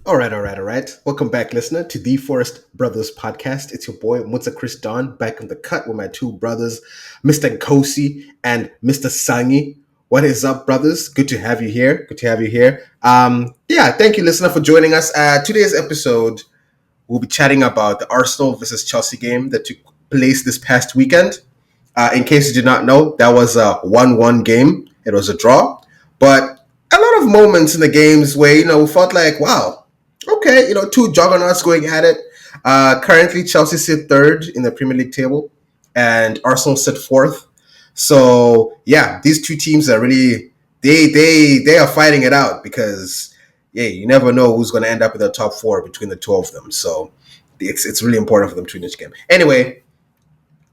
All right. Welcome back, listener, to the Forest Brothers podcast. It's your boy, Mutsa Chris Don, back in the cut with my two brothers, Mr. Nkosi and Mr. Sangi. What is up, brothers? Good to have you here. Good to have you here. Thank you, listener, for joining us. Today's episode, we'll be chatting about the Arsenal versus Chelsea game that took place this past weekend. In case you did not know, that was a 1-1 game. It was a draw. But a lot of moments in the games where, we felt like, wow, okay, two juggernauts going at it. Currently, Chelsea sit third in the Premier League table, and Arsenal sit fourth. So yeah, these two teams are really they are fighting it out because you never know who's going to end up in the top four between the two of them. So it's really important for them to win each game. Anyway,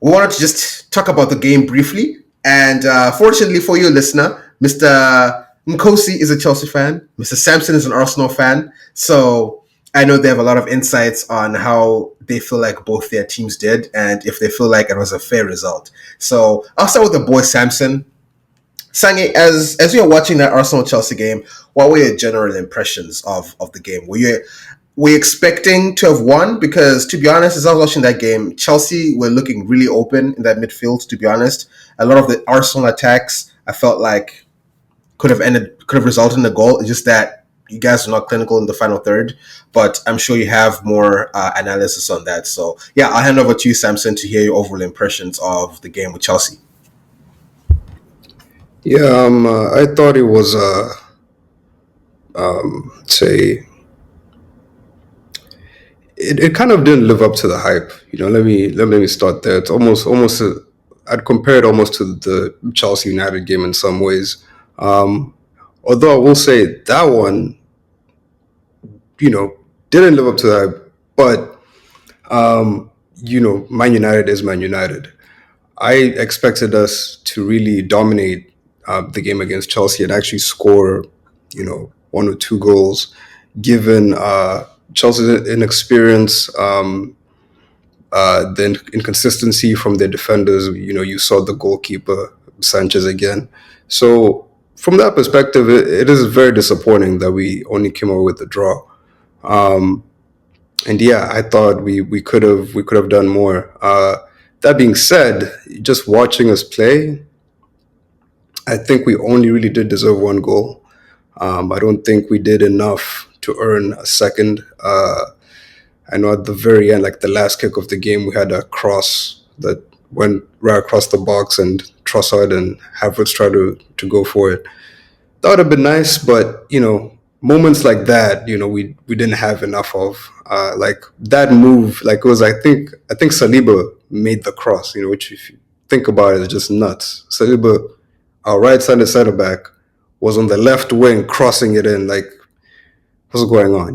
we wanted to just talk about the game briefly, and fortunately for you, listener, Mr. Nkosi is a Chelsea fan. Mr. Sampson is an Arsenal fan. So I know they have a lot of insights on how they feel like both their teams did and if they feel like it was a fair result. So I'll start with the boy Samson. Sange, as you're watching that Arsenal Chelsea game, what were your general impressions of the game? Were you expecting to have won? Because to be honest, as I was watching that game, Chelsea were looking really open in that midfield. To be honest, a lot of the Arsenal attacks I felt like could have resulted in a goal. It's just that you guys are not clinical in the final third. But I'm sure you have more analysis on that. So yeah, I'll hand over to you, Samson, to hear your overall impressions of the game with Chelsea. Yeah, I thought it was say it kind of didn't live up to the hype. Let me start there. It's almost I'd compare it almost to the Chelsea United game in some ways. Um, Although I will say that one, you know, didn't live up to the hype, but Man United is Man United. I expected us to really dominate the game against Chelsea and actually score, one or two goals, given Chelsea's inexperience, the inconsistency from their defenders. You saw the goalkeeper Sanchez again. So from that perspective, it is very disappointing that we only came away with the draw. Um, and yeah, I thought we could have done more. That being said, just watching us play, I think we only really did deserve one goal. I don't think we did enough to earn a second. I know at the very end, like the last kick of the game, we had a cross that went right across the box, and Trossard and Havertz tried to go for it. That would have been nice, but moments like that, we didn't have enough of. Like that move, like it was, I think Saliba made the cross, which if you think about it, is just nuts. Saliba, our right-sided center back, was on the left wing crossing it in. Like, what's going on,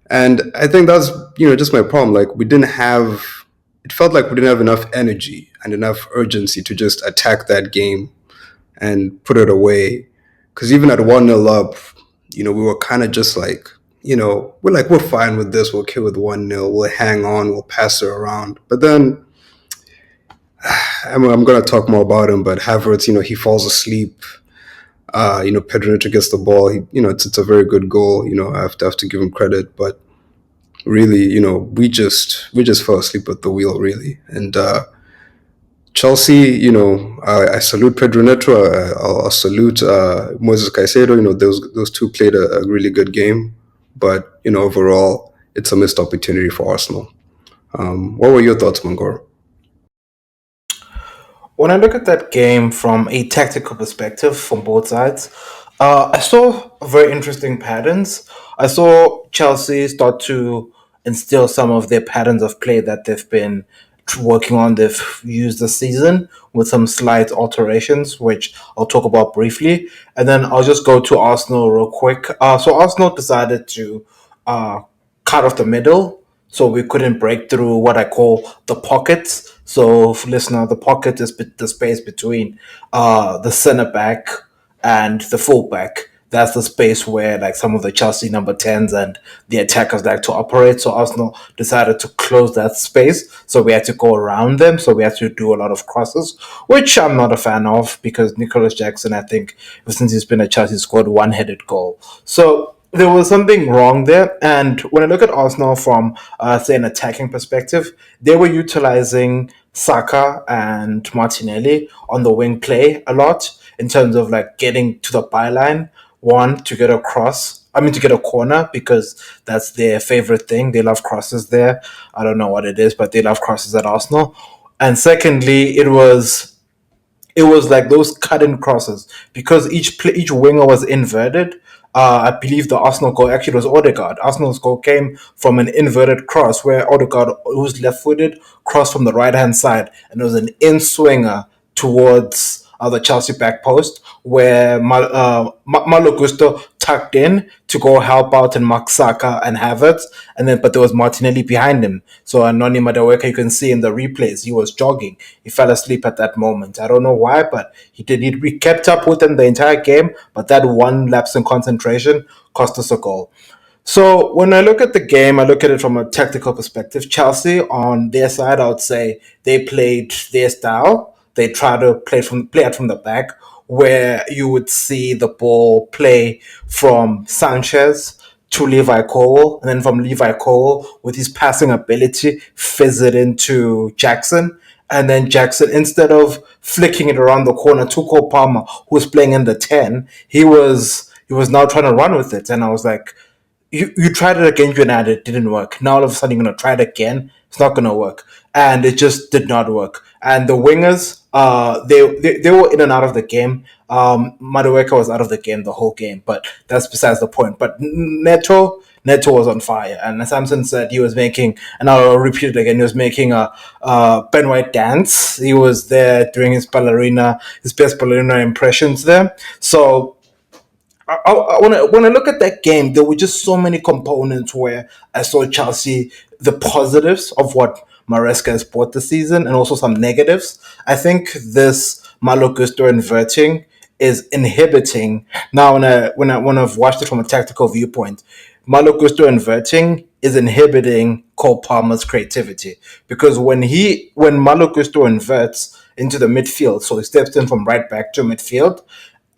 And I think that's just my problem. Like we didn't have. It felt like we didn't have enough energy and enough urgency to just attack that game and put it away. Because even at 1-0 up, we were kind of just like, we're fine with this. We're okay with 1-0. We'll hang on. We'll pass it around. But then I'm going to talk more about him. But Havertz, he falls asleep. Pedro gets the ball. It's a very good goal. I have to give him credit. But really, we just fell asleep at the wheel, really. And Chelsea, I salute Pedro Neto. I'll salute Moses Caicedo. Those two played a really good game, but overall, it's a missed opportunity for Arsenal. What were your thoughts, Mangor? When I look at that game from a tactical perspective from both sides, I saw very interesting patterns. I saw Chelsea start to instill some of their patterns of play that they've been working on, they've used this season with some slight alterations, which I'll talk about briefly. And then I'll just go to Arsenal real quick. So Arsenal decided to uh, cut off the middle, so we couldn't break through what I call the pockets. So, listener, the pocket is the space between the center back and the fullback. That's the space where like some of the Chelsea number 10s and the attackers like to operate. So Arsenal decided to close that space. So we had to go around them. So we had to do a lot of crosses, which I'm not a fan of because Nicholas Jackson, I think, ever since he's been at Chelsea, scored one-headed goal. So there was something wrong there. And when I look at Arsenal from, say, an attacking perspective, they were utilizing Saka and Martinelli on the wing play a lot in terms of like getting to the byline, one, to get a cross. I mean, to get a corner because that's their favorite thing. They love crosses there. I don't know what it is, but they love crosses at Arsenal. And secondly, it was like those cut-in crosses because each winger was inverted. I believe the Arsenal goal actually was Odegaard. Arsenal's goal came from an inverted cross where Odegaard, who's left-footed, crossed from the right-hand side, and it was an in-swinger towards the Chelsea back post where Malo Gusto tucked in to go help out and mark Saka and Havertz, and then but there was Martinelli behind him. So Anoni Madaweka, you can see in the replays, he was jogging. He fell asleep at that moment. I don't know why, but he did. He kept up with him the entire game, but that one lapse in concentration cost us a goal. So when I look at the game, I look at it from a tactical perspective. Chelsea on their side, I would say they played their style. They try to play out from the back, where you would see the ball play from Sanchez to Levi Cole, and then from Levi Cole with his passing ability, fizz it into Jackson. And then Jackson, instead of flicking it around the corner to Cole Palmer, who was playing in the 10, he was now trying to run with it. And I was like, you tried it against United, it didn't work. Now all of a sudden you're gonna try it again. It's not gonna work, and it just did not work. And the wingers, they were in and out of the game. Madueka was out of the game the whole game, but that's besides the point. But Neto was on fire, and as Samson said, he was making, and I'll repeat it again, he was making a Ben White dance. He was there doing his best ballerina impressions there. So when I look at that game, there were just so many components where I saw Chelsea, the positives of what Maresca has brought this season, and also some negatives. I think this Malo Gusto inverting is inhibiting. Now, when I've watched it from a tactical viewpoint, Malo Gusto inverting is inhibiting Cole Palmer's creativity because when Malo Gusto inverts into the midfield, so he steps in from right back to midfield,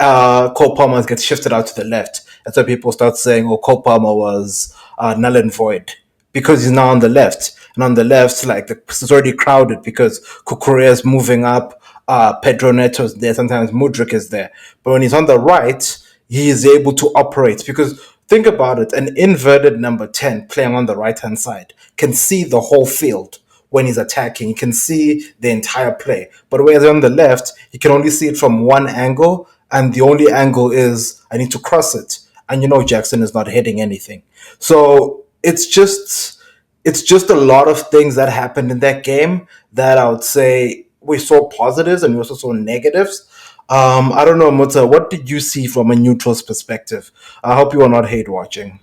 Cole Palmer gets shifted out to the left. And so people start saying, oh, Cole Palmer was null and void because he's now on the left. And on the left, like it's already crowded because Kukurea is moving up, Pedro Neto is there, sometimes Mudrik is there. But when he's on the right, he is able to operate because think about it, an inverted number 10 playing on the right hand side can see the whole field when he's attacking. He can see the entire play. But whereas on the left, he can only see it from one angle, and the only angle is I need to cross it. And Jackson is not hitting anything. So it's just a lot of things that happened in that game that I would say we saw positives and we also saw negatives. I don't know, Mutsa, what did you see from a neutral's perspective? I hope you are not hate watching.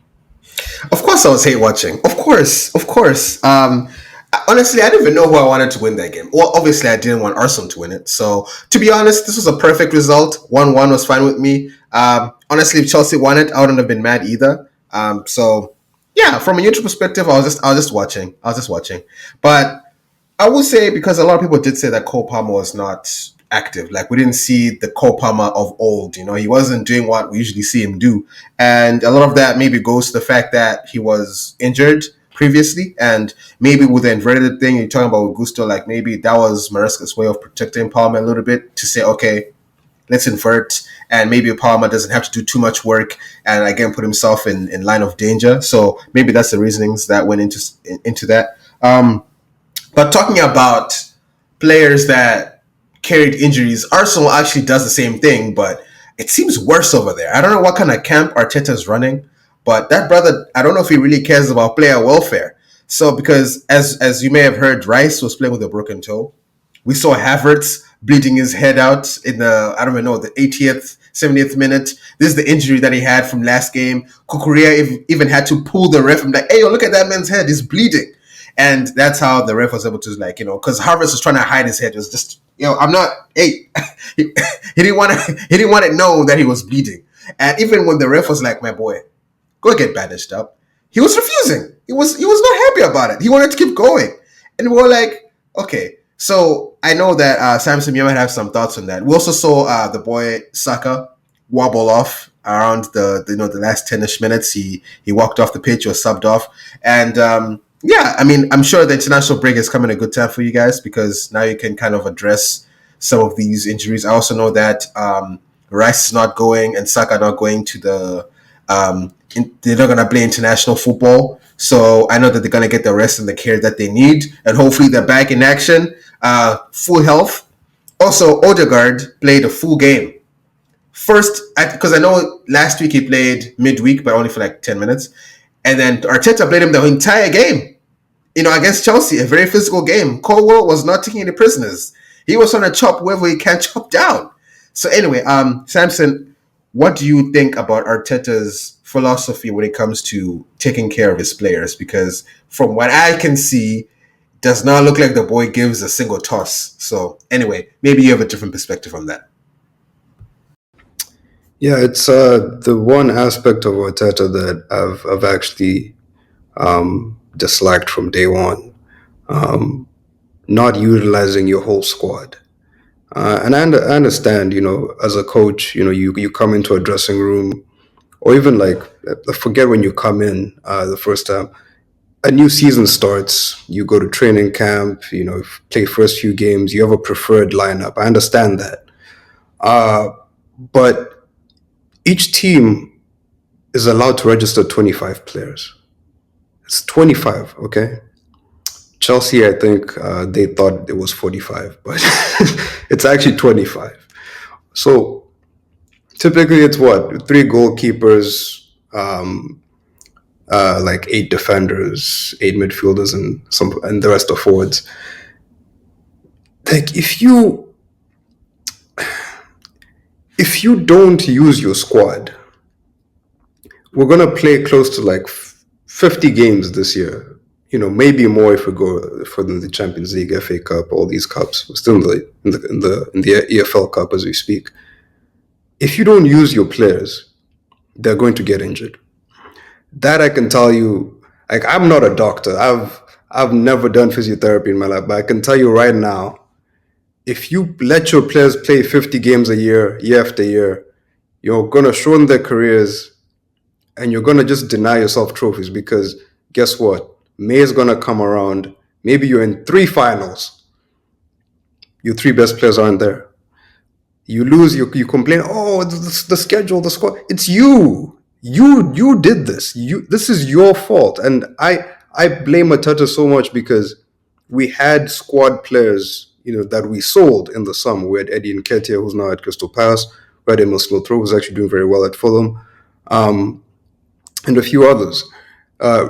Of course, I was hate watching. Of course, of course. Honestly, I didn't even know who I wanted to win that game. Well, obviously, I didn't want Arsenal to win it. So, to be honest, this was a perfect result. 1-1 was fine with me. Honestly, if Chelsea won it, I wouldn't have been mad either. So, yeah, from a neutral perspective, I was just watching. I was just watching. But I will say, because a lot of people did say that Cole Palmer was not active. Like, we didn't see the Cole Palmer of old. He wasn't doing what we usually see him do. And a lot of that maybe goes to the fact that he was injured previously. And maybe with the inverted thing you're talking about with Gusto, like maybe that was Maresca's way of protecting Palmer a little bit to say, okay, let's invert. And maybe Palmer doesn't have to do too much work and again put himself in line of danger. So maybe that's the reasonings that went into that. But talking about players that carried injuries, Arsenal actually does the same thing, but it seems worse over there. I don't know what kind of camp Arteta is running, but that brother, I don't know if he really cares about player welfare. So because as you may have heard, Rice was playing with a broken toe. We saw Havertz bleeding his head out in the, I don't even know, the 80th, 70th minute. This is the injury that he had from last game. Kukurea even had to pull the ref and be like, hey, yo, look at that man's head. He's bleeding. And that's how the ref was able to, like, because Havertz was trying to hide his head. It was just, I'm not, hey, he didn't want it known that he was bleeding. And even when the ref was like, my boy, go get bandaged up, he was refusing. He was not happy about it. He wanted to keep going. And we were like, okay. So I know that Samson, you might have some thoughts on that. We also saw the boy Saka wobble off around the last 10ish minutes. He walked off the pitch or subbed off, and yeah, I mean, I'm sure the international break is coming at a good time for you guys because now you can kind of address some of these injuries. I also know that Rice is not going and Saka not going to they're not going to play international football. So I know that they're going to get the rest and the care that they need, and hopefully they're back in action, full health. Also, Odegaard played a full game. First, because I know last week he played midweek, but only for like 10 minutes, and then Arteta played him the entire game. Against Chelsea, a very physical game. Colwell was not taking any prisoners. He was trying to chop whoever he can chop down. So anyway, Samson, what do you think about Arteta's philosophy when it comes to taking care of his players? Because from what I can see, does not look like the boy gives a single toss. So anyway, maybe you have a different perspective on that. Yeah, it's the one aspect of Arteta that I've actually disliked from day one. Not utilizing your whole squad. And I understand, as a coach, you come into a dressing room, or even like, forget when you come in the first time. A new season starts, you go to training camp, play first few games, you have a preferred lineup. I understand that. But each team is allowed to register 25 players. It's 25, okay? Chelsea, I think they thought it was 45, but it's actually 25. So typically it's what? Three goalkeepers, like eight defenders, eight midfielders, and the rest are forwards. Like if you don't use your squad, we're gonna play close to like 50 games this year. Maybe more if we go for the Champions League, FA Cup, all these cups. We're still in the EFL Cup as we speak. If you don't use your players, they're going to get injured. That I can tell you. Like, I'm not a doctor. I've never done physiotherapy in my life, but I can tell you right now, if you let your players play 50 games a year after year, you're gonna shorten their careers, and you're gonna just deny yourself trophies because guess what? May is gonna come around. Maybe you're in three finals. Your three best players aren't there. You lose. You complain. Oh, the schedule, the squad. It's you. You did this. This is your fault. And I blame Arteta so much because we had squad players, that we sold in the summer. We had Eddie Nketiah, who's now at Crystal Palace. We had Emil Smith Rowe, who's actually doing very well at Fulham, and a few others.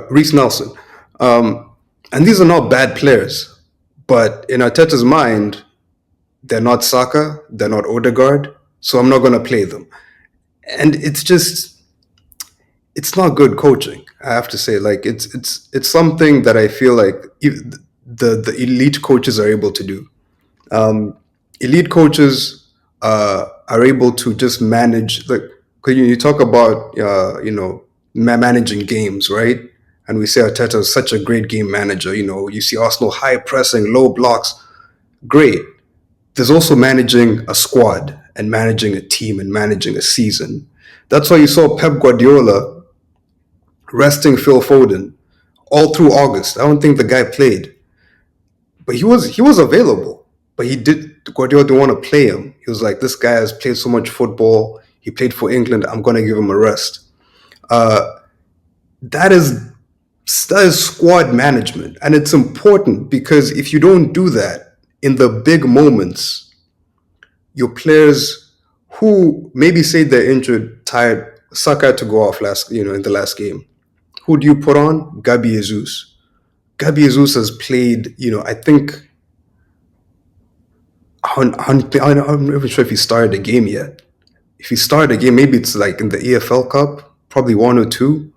Reece Nelson. And these are not bad players, but in Arteta's mind, they're not Saka, they're not Odegaard, so I'm not going to play them. And it's not good coaching. I have to say, like it's something that I feel like the elite coaches are able to do. Elite coaches are able to just manage, like, because you talk about managing games, right? And we say Arteta is such a great game manager. You see Arsenal high pressing, low blocks, great. There's also managing a squad and managing a team and managing a season. That's why you saw Pep Guardiola resting Phil Foden all through August. I don't think the guy played, but he was available. But Guardiola didn't want to play him. He was like, this guy has played so much football. He played for England. I'm going to give him a rest. That is squad management, and it's important because if you don't do that in the big moments, your players who maybe say they're injured, tired, Saka had to go off in the last game. Who do you put on? Gabi Jesus. Gabi Jesus has played, I think, I'm not even sure if he started a game yet. If he started a game, maybe it's like in the EFL Cup, probably one or two.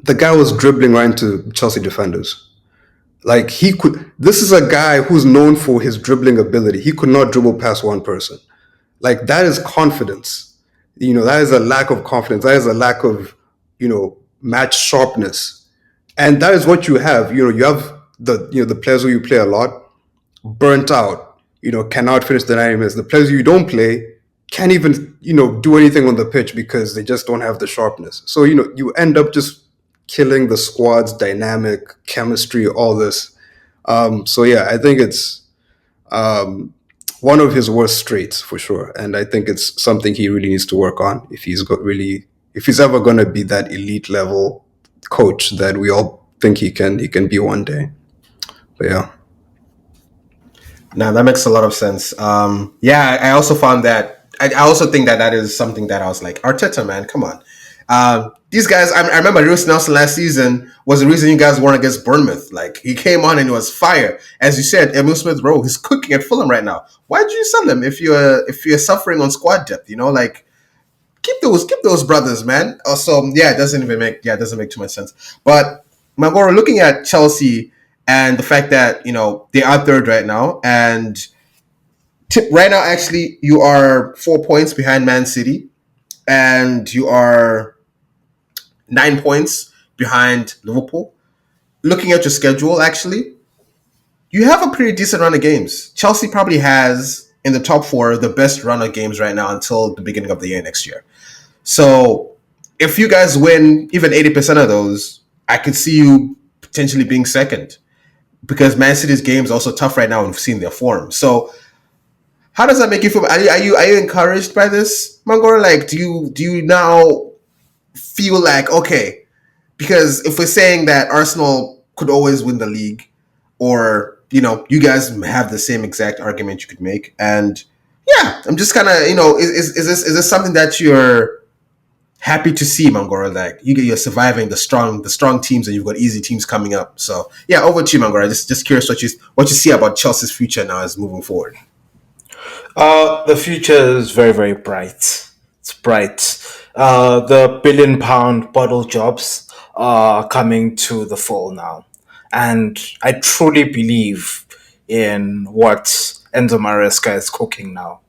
The guy was dribbling right into Chelsea defenders. Like, this is a guy who's known for his dribbling ability. He could not dribble past one person. Like, that is confidence. That is a lack of confidence. That is a lack of, match sharpness. And that is what you have. You have the players who you play a lot, burnt out, cannot finish the 90 minutes. The players who you don't play, can't even do anything on the pitch because they just don't have the sharpness. So you end up just killing the squad's dynamic chemistry, all this. So yeah, I think it's um, one of his worst traits for sure, and I think it's something he really needs to work on if he's ever going to be that elite level coach that we all think he can be one day. But yeah. Now that makes a lot of sense. Yeah, I also found that. I also think that that is something that I was like, Arteta, man, come on. These guys, I remember Lewis Nelson last season was the reason you guys won against Bournemouth. Like he came on and it was fire. As you said, Emil Smith Rowe, he's cooking at Fulham right now. Why did you sell him if you're suffering on squad depth? Like keep those brothers, man. Also, yeah, it doesn't make too much sense. But Magoro, looking at Chelsea and the fact that they are third right now, and right now actually you are 4 points behind Man City, and you are 9 points behind Liverpool. Looking at your schedule, actually, you have a pretty decent run of games. Chelsea probably has in the top four the best run of games right now until the beginning of the year next year. So if you guys win even 80% of those, I could see you potentially being second because Man City's game is also tough right now and we've seen their form. So how does that make you feel? Are you encouraged by this, Mangor? Like, do you now feel like okay? Because if we're saying that Arsenal could always win the league, or you guys have the same exact argument you could make, and yeah, I'm just kind of is this something that you're happy to see, Mangora? Like you're surviving the strong teams, and you've got easy teams coming up. So yeah, over to you, Mangora. Just curious what you see about Chelsea's future now as moving forward. The future is very, very bright. It's bright. The £1 billion bottle jobs are coming to the fore now. And I truly believe in what Enzo Maresca is cooking now.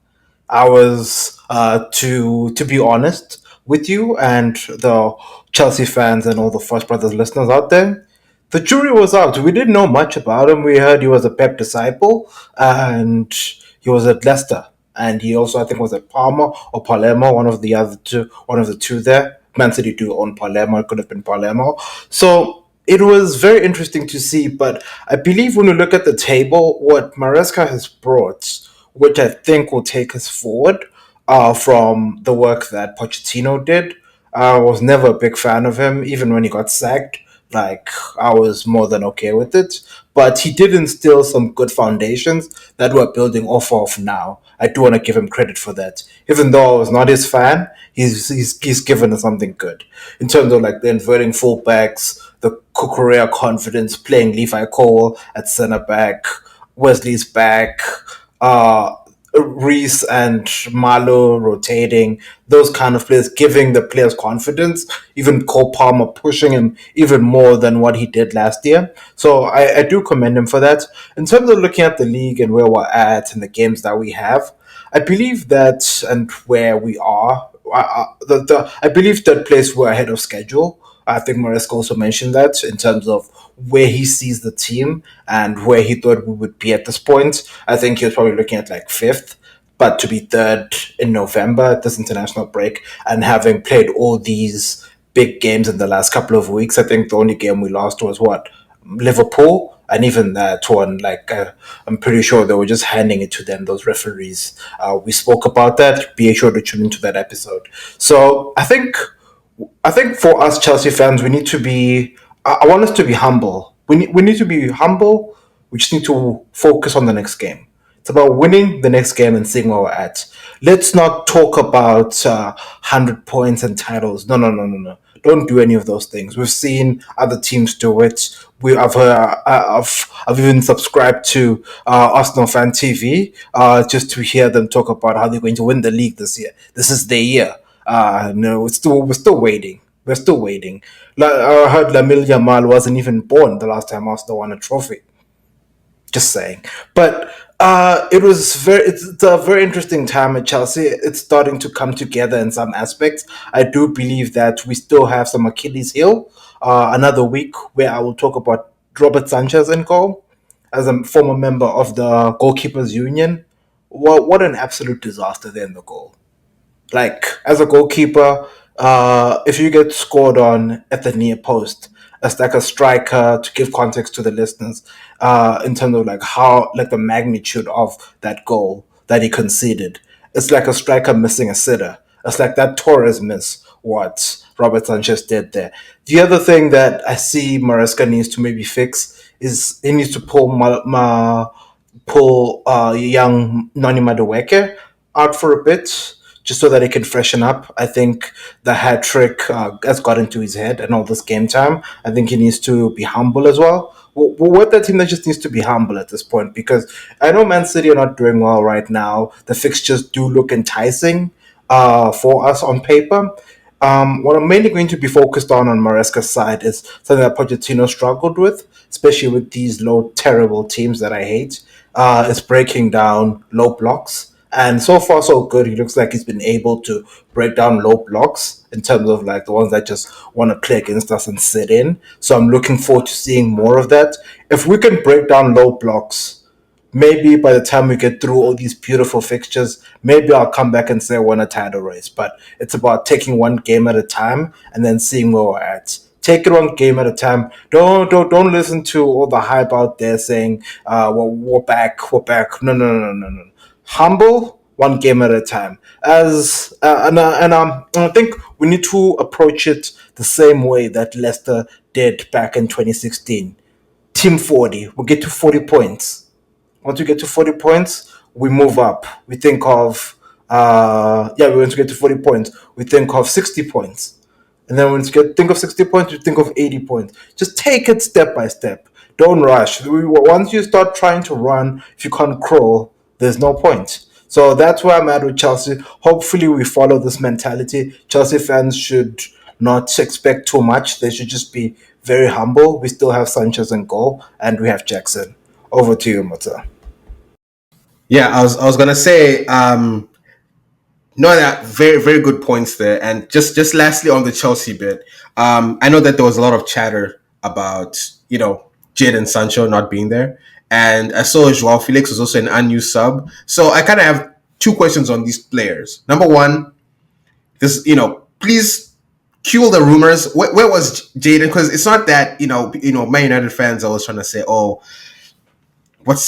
I was to be honest with you and the Chelsea fans and all the First Brothers listeners out there. The jury was out. We didn't know much about him. We heard he was a Pep disciple and he was at Leicester. And he also, I think, was at Parma or Palermo, one of the two there. Man City do own Palermo. It could have been Palermo. So it was very interesting to see. But I believe when you look at the table, what Maresca has brought, which I think will take us forward from the work that Pochettino did. I was never a big fan of him, even when he got sacked. Like, I was more than okay with it. But he did instill some good foundations that we're building off of now. I do want to give him credit for that. Even though I was not his fan, he's given us something good. In terms of like the inverting fullbacks, the Kukurea confidence, playing Levi Cole at centre back, Wesley's back, uh, Reese and Malo rotating, those kind of players, giving the players confidence, even Cole Palmer pushing him even more than what he did last year. So I do commend him for that. In terms of looking at the league and where we're at and the games that we have, I believe that and where we are, I believe that place we're ahead of schedule. I think Maresca also mentioned that in terms of where he sees the team and where he thought we would be at this point. I think he was probably looking at like fifth, but to be third in November at this international break and having played all these big games in the last couple of weeks, I think the only game we lost was what? Liverpool. And even that one, like, I'm pretty sure they were just handing it to them, those referees. We spoke about that. Be sure to tune into that episode. So I think for us Chelsea fans, we need to be. I want us to be humble. We need to be humble. We just need to focus on the next game. It's about winning the next game and seeing where we're at. Let's not talk about 100 points and titles. No, no, no, no, no. Don't do any of those things. We've seen other teams do it. I've even subscribed to Arsenal Fan TV just to hear them talk about how they're going to win the league this year. This is their year. No, we're still waiting. We're still waiting. I heard Lamil Yamal wasn't even born the last time Arsenal won a trophy. Just saying. But it's a very interesting time at Chelsea. It's starting to come together in some aspects. I do believe that we still have some Achilles heel. Another week where I will talk about Robert Sanchez in goal as a former member of the goalkeepers union. What an absolute disaster there in the goal. Like as a goalkeeper, if you get scored on at the near post, as like a striker, to give context to the listeners, in terms of like how like the magnitude of that goal that he conceded, it's like a striker missing a sitter. It's like that Torres miss what Robert Sanchez did there. The other thing that I see Maresca needs to maybe fix is he needs to pull young Noni Madueke out for a bit just so that he can freshen up. I think the hat trick has got into his head and all this game time. I think he needs to be humble as well. What that team that just needs to be humble at this point, because I know Man City are not doing well right now. The fixtures do look enticing for us on paper. What I'm mainly going to be focused on Maresca's side is something that Pochettino struggled with, especially with these low, terrible teams that I hate. Is breaking down low blocks. And so far, so good. He looks like he's been able to break down low blocks in terms of like the ones that just want to play against us and sit in. So I'm looking forward to seeing more of that. If we can break down low blocks, maybe by the time we get through all these beautiful fixtures, maybe I'll come back and say I won a title race. But it's about taking one game at a time and then seeing where we're at. Take it one game at a time. Don't listen to all the hype out there saying, well, we're back. No. Humble, one game at a time. As and I think we need to approach it the same way that Leicester did back in 2016. Team 40. We get to 40 points. Once we get to 40 points, we move up. We think of, we want to get to 40 points. We think of 60 points. And then when you think of 60 points, you think of 80 points. Just take it step by step. Don't rush. Once you start trying to run, if you can't crawl, there's no point. So that's where I'm at with Chelsea. Hopefully, we follow this mentality. Chelsea fans should not expect too much. They should just be very humble. We still have Sanchez in goal, and we have Jackson. Over to you, Mota. Yeah, I was gonna say, no, that very good points there. And just lastly on the Chelsea bit, I know that there was a lot of chatter about Jadon Sancho not being there, and I saw Joao Felix was also an unused sub. So I kind of have two questions on these players. Number one, this please cue the rumors. Where was Jadon? Because it's not that Man United fans are always trying to say, oh, where's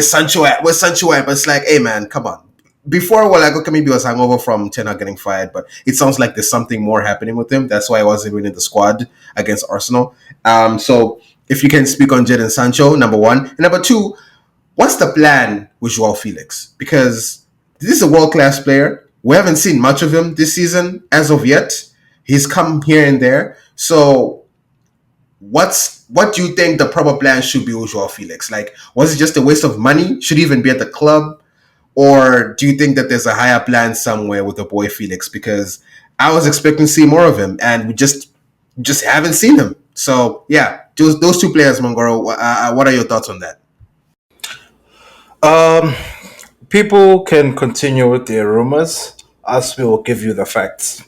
Sancho at? Where's Sancho at? But it's like, hey man, come on. Before, well, like, okay, maybe it was hangover from Ten getting fired, but it sounds like there's something more happening with him. That's why I wasn't winning the squad against Arsenal. So if you can speak on Jadon Sancho, number one. And number two, what's the plan with Joao Felix? Because this is a world class player. We haven't seen much of him this season as of yet. He's come here and there. So what do you think the proper plan should be with Joao Felix? Like, was it just a waste of money? Should he even be at the club? Or do you think that there's a higher plan somewhere with the boy Felix? Because I was expecting to see more of him, and we just haven't seen him. So yeah, those two players, Mangoro. What are your thoughts on that? Um, People can continue with their rumors. Us, we will give you the facts.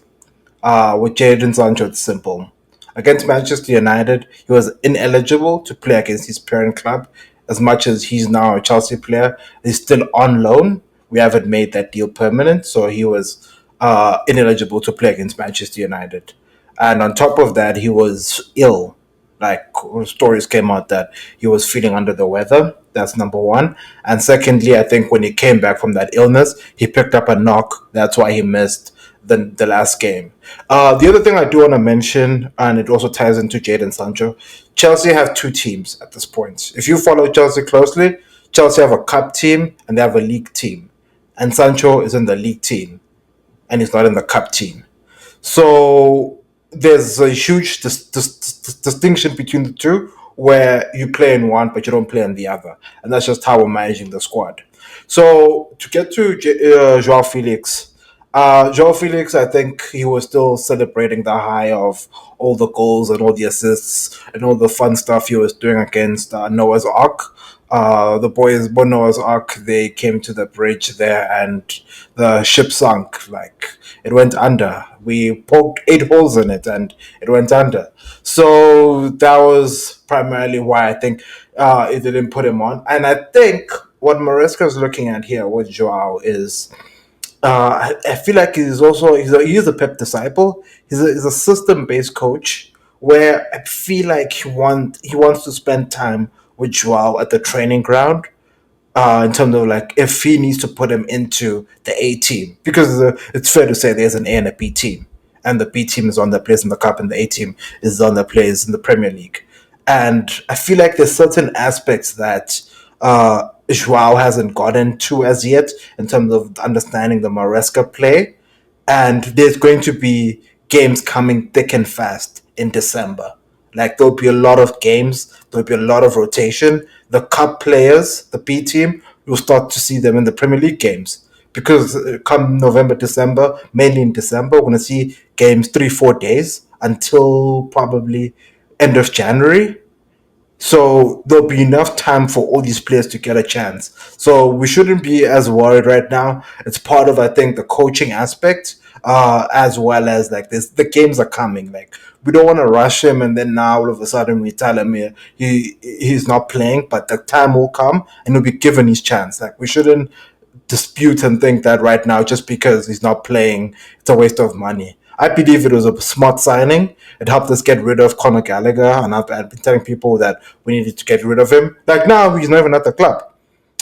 With Jadon Sancho, it's simple. Against Manchester United, he was ineligible to play against his parent club. As much as he's now a Chelsea player, he's still on loan. We haven't made that deal permanent, so he was ineligible to play against Manchester United. And on top of that, he was ill. Like stories came out that he was feeling under the weather. That's number one. And secondly, I think when he came back from that illness, he picked up a knock. That's why he missed the last game. The other thing I do want to mention, and it also ties into Jadon Sancho, Chelsea have two teams at this point. If you follow Chelsea closely, Chelsea have a cup team and they have a league team. And Sancho is in the league team and he's not in the cup team. So there's a huge distinction between the two where you play in one but you don't play in the other. And that's just how we're managing the squad. So to get to Joao Felix, Joao Felix, I think he was still celebrating the high of all the goals and all the assists and all the fun stuff he was doing against Noah's Ark. The boys, born Noah's Ark, they came to the bridge there and the ship sunk. Like it went under. We poked 8 holes in it and it went under. So that was primarily why I think it didn't put him on. And I think what Maresca is looking at here with Joao is I feel like he's a Pep disciple. He's a system based coach where I feel like he wants to spend time with Joao at the training ground, in terms of like if he needs to put him into the A team, because it's fair to say there's an A and a B team, and the B team is on that plays in the cup, and the A team is on that plays in the Premier League. And I feel like there's certain aspects that Joao hasn't gotten to as yet in terms of understanding the Maresca play, and there's going to be games coming thick and fast in December. Like there'll be a lot of games, there'll be a lot of rotation. The cup players, the B team, you'll start to see them in the Premier League games because come November, December, mainly in December, we're gonna see games 3, 4 days until probably end of January. So there'll be enough time for all these players to get a chance. So we shouldn't be as worried right now. It's part of, I think, the coaching aspect, as well as like this. The games are coming. Like we don't want to rush him, and then now all of a sudden we tell him he's not playing. But the time will come, and he'll be given his chance. Like we shouldn't dispute and think that right now just because he's not playing, it's a waste of money. I believe it was a smart signing. It helped us get rid of Conor Gallagher, and I've been telling people that we needed to get rid of him. Like now, he's not even at the club.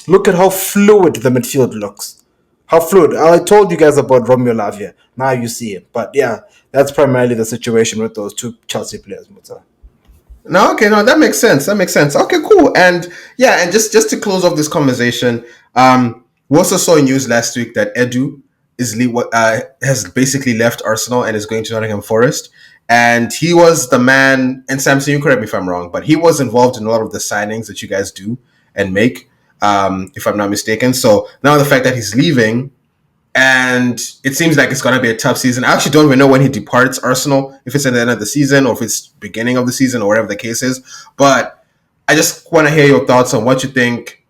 Look at how fluid the midfield looks. How fluid. I told you guys about Romeo Lavia. Now you see it. But yeah, that's primarily the situation with those two Chelsea players, Musa. No, okay, no, that makes sense. That makes sense. Okay, cool. And yeah, and just to close off this conversation, we also saw news last week that Edu has basically left Arsenal and is going to Nottingham Forest. And he was the man. And Samson, you correct me if I'm wrong, but he was involved in a lot of the signings that you guys do and make, if I'm not mistaken. So now the fact that he's leaving, and it seems like it's going to be a tough season. I actually don't even know when he departs Arsenal, if it's at the end of the season or if it's beginning of the season or whatever the case is. But I just want to hear your thoughts on what you think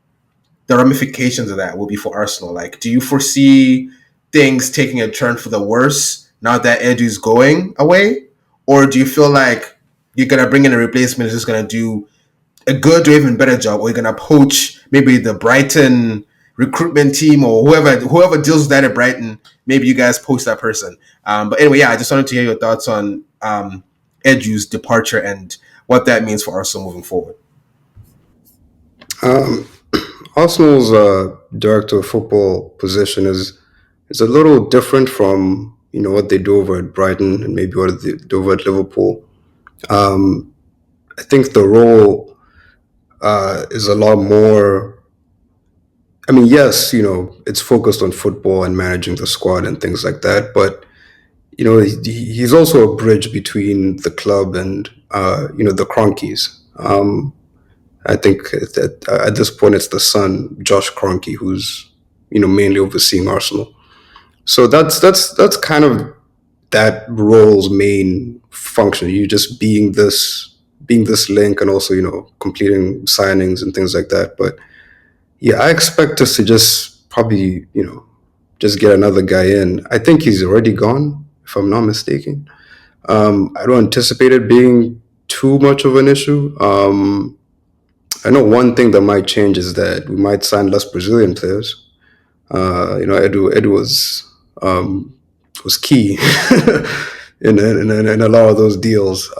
the ramifications of that will be for Arsenal. Like, do you foresee things taking a turn for the worse now that Edu's going away? Or do you feel like you're going to bring in a replacement who's just going to do a good or even better job, or you're gonna poach maybe the Brighton recruitment team or whoever deals with that at Brighton? Maybe you guys poach that person. But anyway, yeah, I just wanted to hear your thoughts on Edu's departure and what that means for Arsenal moving forward. Um, Arsenal's director of football position is a little different from what they do over at Brighton and maybe what they do over at Liverpool. Um, I think the role is a lot more. I mean, yes, it's focused on football and managing the squad and things like that, but he's also a bridge between the club and the Cronkies. I think that at this point it's the son, Josh Kroenke, who's mainly overseeing Arsenal. So that's kind of that role's main function. You just being this link and also completing signings and things like that. But yeah, I expect us to just probably just get another guy in. I think he's already gone, if I'm not mistaken. I don't anticipate it being too much of an issue. I know one thing that might change is that we might sign less Brazilian players. Edu was key in a lot of those deals.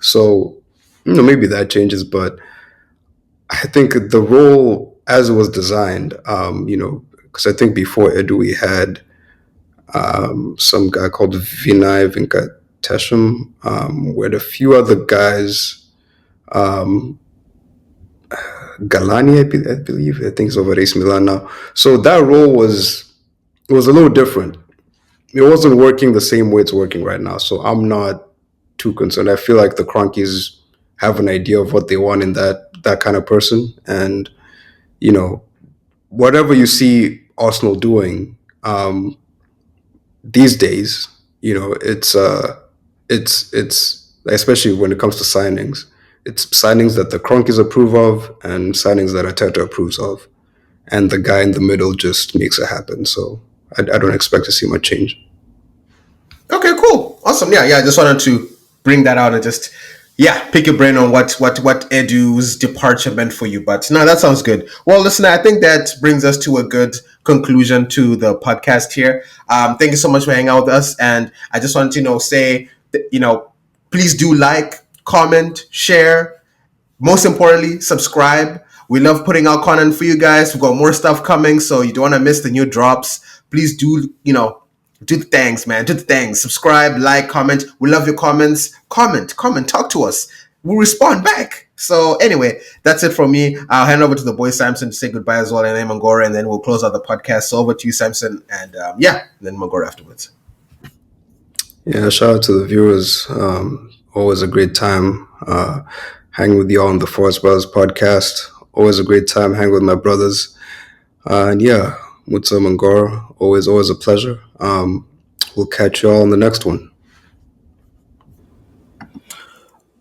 So maybe that changes, but I think the role as it was designed, because I think before Edu we had some guy called Vinay Venkatesham, with a few other guys. Um, Galani, I believe. I think he's over at AC Milan now. So that role was a little different. It wasn't working the same way it's working right now. So I'm not too concerned. I feel like the Cronkies have an idea of what they want in that kind of person, and you know whatever you see Arsenal doing these days, it's especially when it comes to signings. It's signings that the Cronkies approve of and signings that Arteta approves of, and the guy in the middle just makes it happen. So I don't expect to see much change. Okay, cool, awesome. Yeah, yeah. I just wanted to bring that out and just Yeah, pick your brain on what Edu's departure meant for you. But no, that sounds good. Well, listen, I think that brings us to a good conclusion to the podcast here. Thank you so much for hanging out with us, and I just want to say that, please do like, comment, share, most importantly, subscribe. We love putting out content for you guys. We've got more stuff coming, so you don't want to miss the new drops. Please do, do the things, man. Do the things. Subscribe, like, comment. We love your comments. Comment, talk to us. We'll respond back. So anyway, that's it from me. I'll hand over to the boy Samson to say goodbye as well, and then Mangora, and then we'll close out the podcast. So over to you, Samson, and yeah, and then Mangora afterwards. Yeah, shout out to the viewers. Always a great time hanging with y'all on the Forest Brothers podcast. Always a great time hanging with my brothers. And yeah, Mutsa Mangora, always a pleasure. We'll catch y'all on the next one.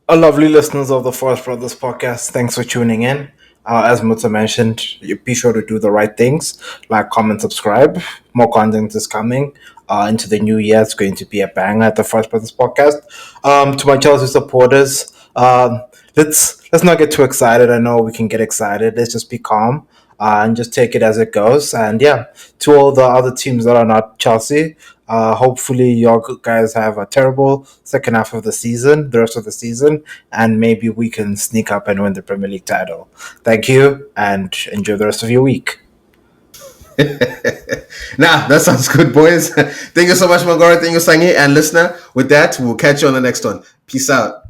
Lovely listeners of the Forest Brothers podcast, thanks for tuning in. As Muta mentioned, you be sure to do the right things, like, comment, subscribe. More content is coming. Into the new year, it's going to be a banger at the Forest Brothers podcast. To my Chelsea supporters, let's not get too excited. I know we can get excited. Let's just be calm and just take it as it goes. And yeah, to all the other teams that are not Chelsea, hopefully you guys have a terrible second half of the season, the rest of the season, and maybe we can sneak up and win the Premier League title. Thank you, and enjoy the rest of your week. Nah, that sounds good, boys. Thank you so much, Mangora. Thank you, Sangi. And listener, with that, we'll catch you on the next one. Peace out.